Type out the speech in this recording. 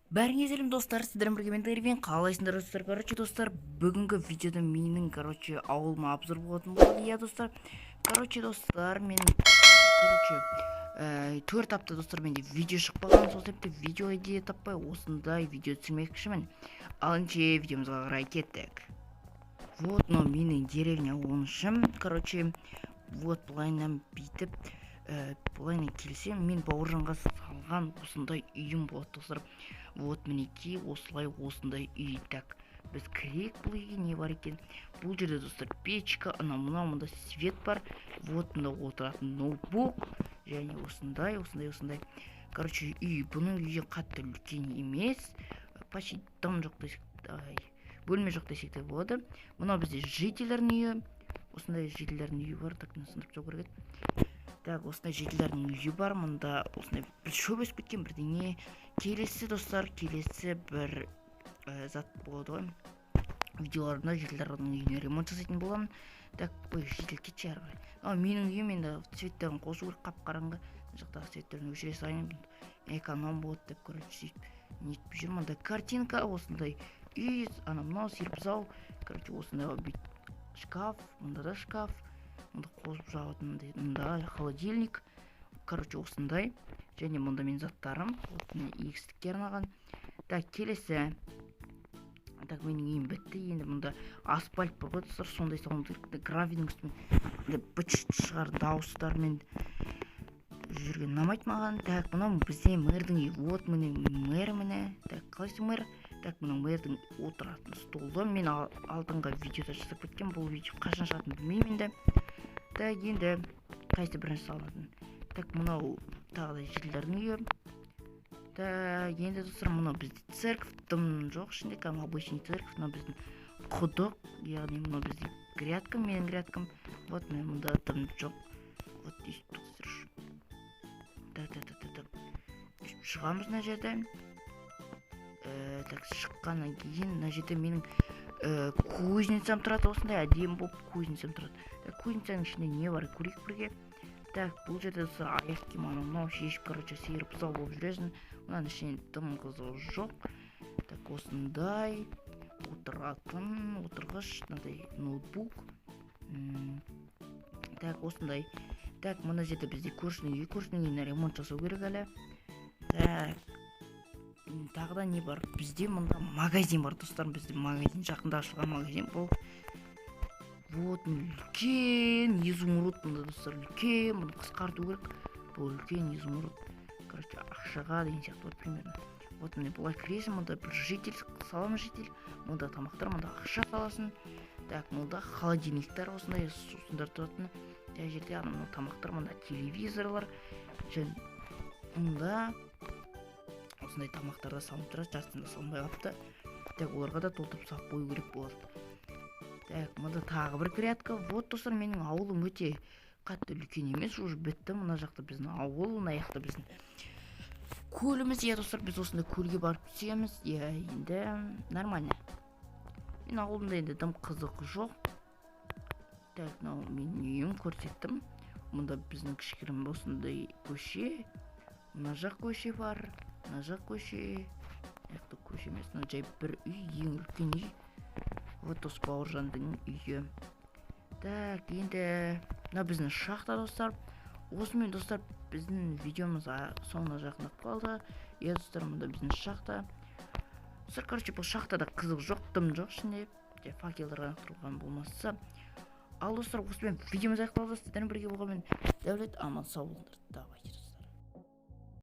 Бәріңе сәлем достар, сіздермен бірге мен Дервин. Қалайсыңдар достар? Достар, бүгінгі видеода менің ауылыма обзор болатын болады. Иә достар, достар, мен 4 апта достар менде видео шықпаған, сол себепті видео идея таппай осындай видео түсірмекшімін. Алынче видеомызға қарай кеттік. Вот, но менің деревня онышым. Вот былайынан бүйтіп былайынан келсем, мен бауыржанға салған осындай үйім болады достар. Вот мінекей осындай үй. Так, біз кірейік, бұл үйге не бар екен. Бұл жерде достар печка, мында свет бар. Вот мында отыратын ноутбук, және осындай. Үй, бұның үйі қатты үлкен емес, почти дым жоқ десек, бөлме жоқ десек те болады. Мына бізде жительдердің үйі, осындай жительдердің үйі бар. Так, сындырып жоқ керек. Так, осындай жителердің үйі бар. Мұнда осындай бір шөп өсіп кеткен бірдеңе. Келесі достар, бір зат болады ғой. Видеоларында жителердің үйіне ремонт жасайтын боламын. Так, бұл жител кетші әрі қарай. Менің үйім енді цветтерін қосу керек, қап-қараңғы. Мына жақтағы цветтерін өшіре салайын, эконом болады деп сөйтіп нетпей жүрмін. Мында картинка, осындай үй, мынау серпзал. Осындай шкаф, мында да шкаф. Мында қосып жағатын, мында холодильник. Осындай. Және мұнда мен заттарым, егістікке арнаған. Так, келесі. Так, менің үйім бітті. Енді мұнда асфальт бар ғой достар, сондай салон керек. Гравийдің үстімен быт-шыт шығар дауыстармен жүрген ұнамайды маған. Так, мынау бізде мэрдің үйі. Вот мэр міне. Так, қалайсың мэр? Так, мынау мэрдің отыратын столы. Мен алдыңғы видеода жасап кеткен. Бұл видео қашан шығатынын білмеймін енді. Так, енді қайсы бірінші салатын. Так, мынау тағы да жителердің үйі. Так, енді достар, мынау бізде церковь, дым жоқ ішінде, обычный церковь. Мынау біздің құдық, яғни мынау бізде грядка, менің грядкам. Вот, мұнда дым жоқ. Вот, шығамыз мына жерде. Так, шыққаннан кейін мына жерде менің кузницам тұрады, осындай әдемі болып кузницам тұрады. Так, кузницаның ішінде не бар көрейік бірге. Так, бұл жерде аяқ киім мынау шешіп, сиырып сау болып жүресің. Мұның ішінде дым қызығы жоқ. Так, осындай отыратын отырғыш, мынандай ноутбук. Так, осындай. Так, мына жерде бізде көршінің үйіне ремонт жасау керек әлі. Так, тағы да не бар? Бізде мұнда магазин бар достар. Бізде магазин, жақында ашылған магазин бұл. Вот, үлкен изумруд мұнда достар, үлкен, мұны қысқарту керек. Бұл үлкен изумруд. Ақшаға деген сияқты вот примерно. Вот, міне бұлай кіресің, мұнда бір житель, салам житель. Мұнда тамақтар, мұнда ақша саласын. Так, мұнда холодильниктер осындай сусындар тұратын. Тәй жерде тамақтар, мұнда телевизорлар. Және мұнда осындай тамақтарда салынып тұрады, жартысында салынбай қалыпты. Так, оларға да толтырып салып қою керек болады. Так, мұнда тағы бір грядка. Вот достар, менің ауылым өте қатты үлкен емес, уже бітті. Мына жақта біздің ауыл, мына жақта біздің көліміз. Иә достар, біз осында көлге барып түсеміз. Иә, енді нормально. Мен ауылымда енді дым қызық жоқ. Так, мен үйім көрсеттім. Мұнда біздің кішкірім осындай көше. Мына жақ көше бар, мына жақ көше. Яқты көше емес, мына жай бір үй, ең үлкен үй. Вот осы бауыржандың үйі. Так, енді мына біздің шахта достар. Осымен достар, біздің видеомыз соңына жақындап қалды. Иә достар, мұнда біздің шахта. Достар, бұл шахтада қызық жоқ, дым жоқ ішінде. Факелдер ғана тұрған болмаса. Ал достар, осымен видеомыз аяқталды. Сіздермен бірге болғанмен Дәулет, аман сау болыңдар. Давайте.